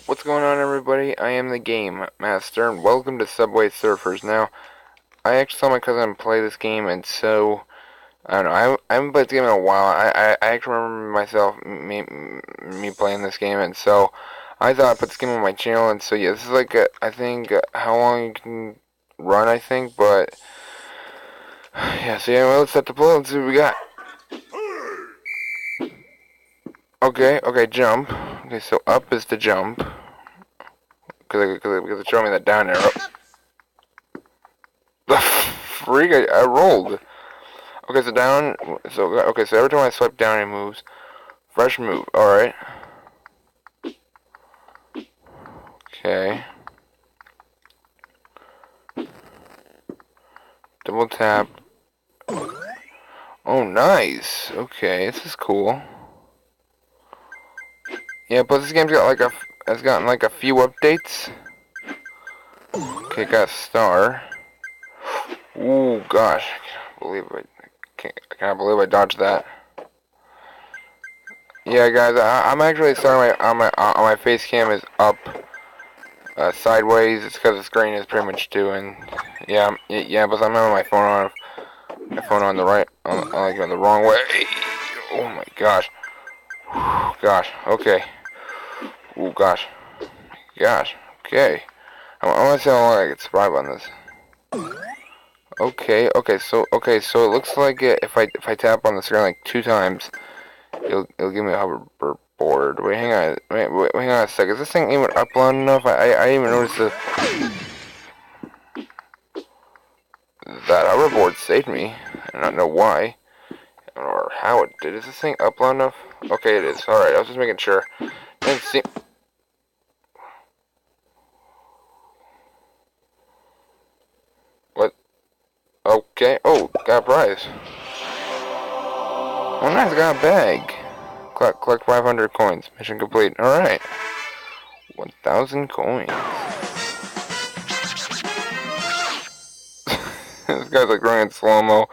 What's going on, everybody? I am the Game Master, and welcome to Subway Surfers. Now, I actually saw my cousin play this game, and so, I don't know, I haven't played this game in a while. I actually remember me playing this game, and so, I thought I'd put this game on my channel, and so, yeah, this is like, I think, how long you can run, I think, but, yeah, so, yeah, well, let's set the play, let's see what we got. Okay, jump. Okay, so up is to jump. Because it's showing me that down arrow. The freak! I rolled. Okay, so down. So every time I swipe down, it moves. Fresh move. All right. Okay. Double tap. Oh, nice. Okay, this is cool. Yeah, but this game's got like has gotten like a few updates. Okay, got a star. Ooh, gosh, I can't believe I dodged that. Yeah, guys, I'm actually sorry. My face cam is up sideways. It's because the screen is pretty much doing. Yeah, but I'm having my phone on the right, like on the wrong way. Oh my gosh, gosh. Okay. Oh gosh. Okay. I want to see how long I can survive on this. So it looks like if I tap on the screen like 2 times, it'll give me a hoverboard. Wait, hang on a sec. Is this thing even up long enough? I even noticed that hoverboard saved me. I do not know why or how it did. Is this thing up long enough? Okay, it is. All right, I was just making sure. Didn't see. What? Okay. Oh, got a prize. Oh, nice. Got a bag. Collect 500 coins. Mission complete. All right. 1,000 coins. This guy's like running in slow-mo.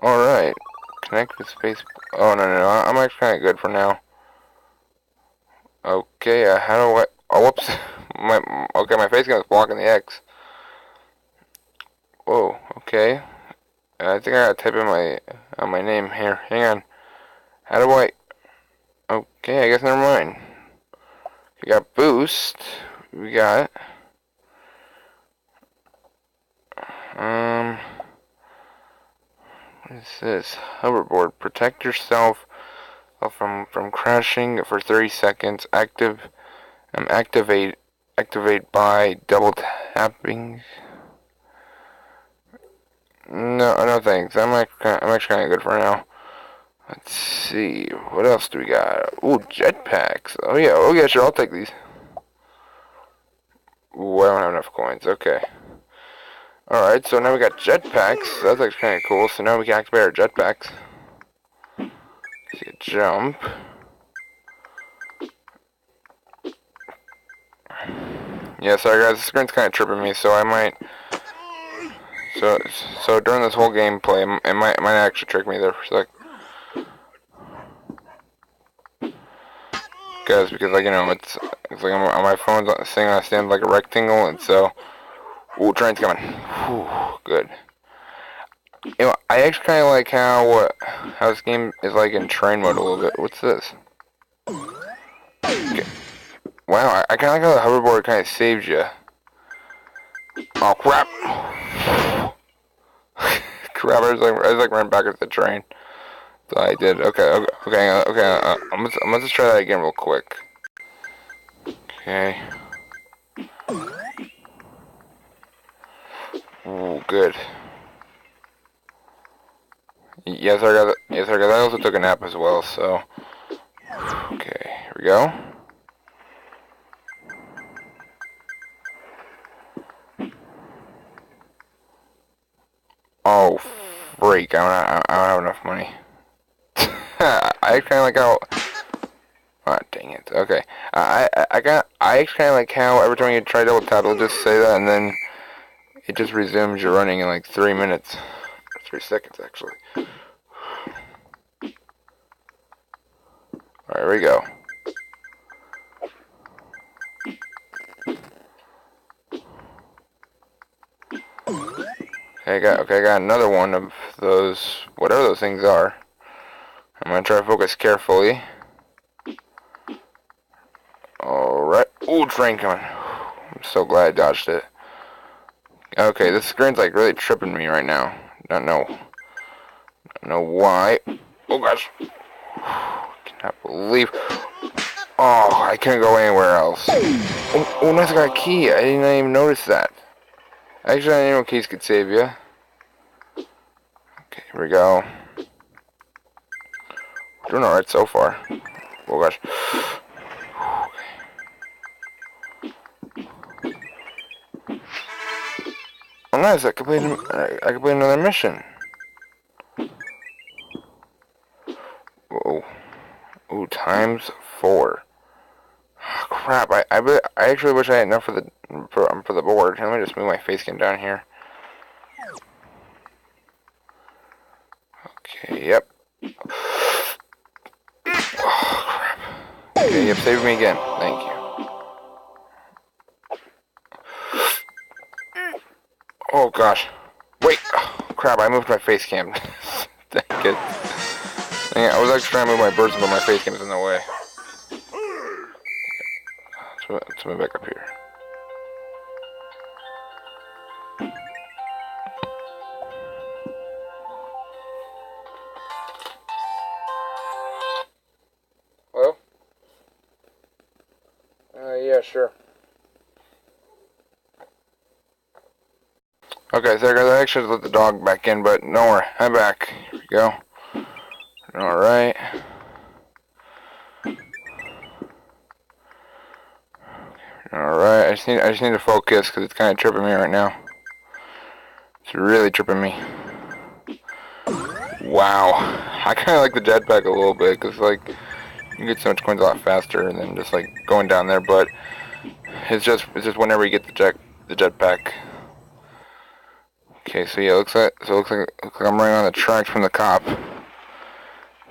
Alright. Connect with space. Oh, no. I'm actually kind of good for now. Okay, how do I... Oh, whoops. My face cam is blocking the X. Whoa, okay. I think I gotta type in my name here. Hang on. How do I... Okay, I guess never mind. We got boost. We got... What is this? Hoverboard. Protect yourself from crashing for 30 seconds. Activate by double tapping. No thanks. I'm actually kind of good for now. Let's see. What else do we got? Ooh, jetpacks. Oh yeah, sure, I'll take these. Ooh, I don't have enough coins. Okay. Alright, so now we got jetpacks. That's actually kind of cool. So now we can activate our jetpacks. See a jump. Yeah, sorry guys, the screen's kind of tripping me, so I might... So during this whole gameplay, it might actually trick me there for a sec. Guys, because like, it's like on my phone's saying I stand like a rectangle, and so... Ooh, train's coming. Whew, good. I actually kind of like how this game is like in train mode a little bit. What's this? Okay. Wow, I kind of like how the hoverboard kind of saves you. Oh crap! Crap! I was like running back at the train. So I did. Okay. I'm gonna just try that again real quick. Okay. Ooh, good. Yes, I also took a nap as well. So. Okay, here we go. Oh, freak! I don't have enough money. I kind of like how. Ah, dang it. Okay. I actually kind of like how every time you try double tap, it'll just say that, and then it just resumes your running in like 3 minutes, 3 seconds actually. All right, here we go. I got another one of those, whatever those things are. I'm gonna try to focus carefully. Alright. Ooh, train coming. I'm so glad I dodged it. Okay, this screen's like really tripping me right now. Don't know why. Oh gosh. Cannot believe. Oh, I couldn't go anywhere else. Oh, nice, I got a key. I didn't even notice that. Actually, I didn't know keys could save you. Okay, here we go. Doing alright so far. Oh gosh. Oh nice, I completed another mission. Whoa. Ooh, times 4. Oh, crap, I actually wish I had enough for the board. Let me just move my face cam down here. Okay, yep. Oh, crap. Okay, yep, save me again. Thank you. Oh, gosh. Wait. Oh, crap, I moved my face cam. Dang it. Dang it. I was actually trying to move my birds, but my face cam is in the way. Let's move back up here. Hello? Yeah, sure. Okay, so I actually let the dog back in, but no worry, I'm back. Here we go. Alright. Alright, I just need to focus because it's kind of tripping me right now. It's really tripping me. Wow. I kind of like the jetpack a little bit because, like, you get so much coins a lot faster than just, like, going down there, but it's just whenever you get the jetpack. Okay, so yeah, it looks like I'm running on the tracks from the cop.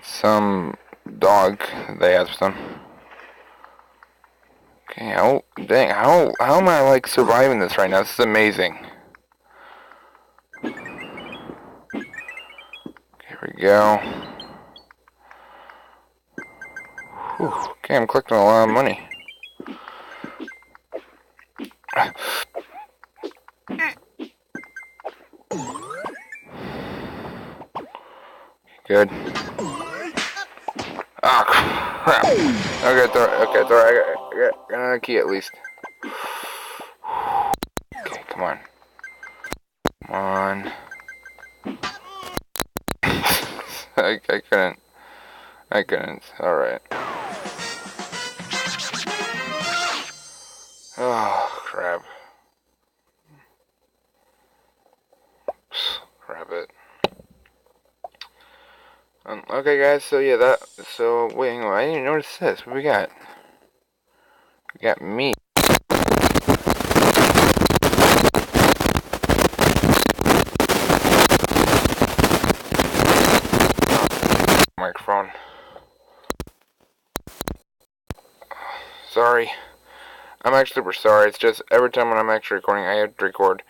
Some dog they asked them. Okay, how am I like surviving this right now? This is amazing. Okay, here we go. Whew, okay, I'm collecting a lot of money. Good. Ah, oh, crap. Okay, it's alright. I got another key at least. Okay, come on. Come on. I couldn't. Alright. Oh, crap. Crap it. Okay, guys, so yeah, wait, hang on, I didn't even notice this. What we got? We got meat. Microphone. Sorry. I'm actually super sorry. It's just every time when I'm actually recording, I have to record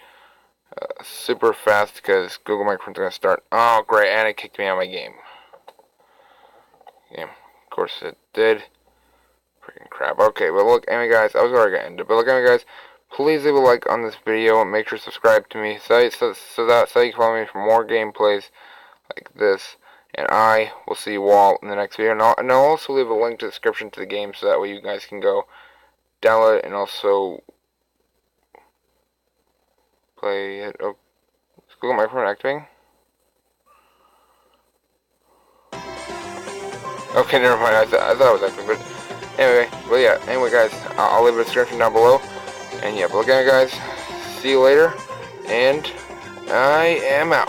super fast because Google Microphone's gonna start. Oh, great, and it kicked me out of my game. Of course it did. Freaking crap. Okay, but look, anyway, guys, I was already gonna end it. But look, anyway, guys, please leave a like on this video and make sure to subscribe to me so you can follow me for more gameplays like this. And I will see you all in the next video. And I'll also leave a link to the description to the game so that way you guys can go download it and also play it. Oh, is Google Microphone activating? Okay, never mind. I thought it was active, but anyway, guys, I'll leave a description down below. And yeah, but again, guys, see you later, and I am out.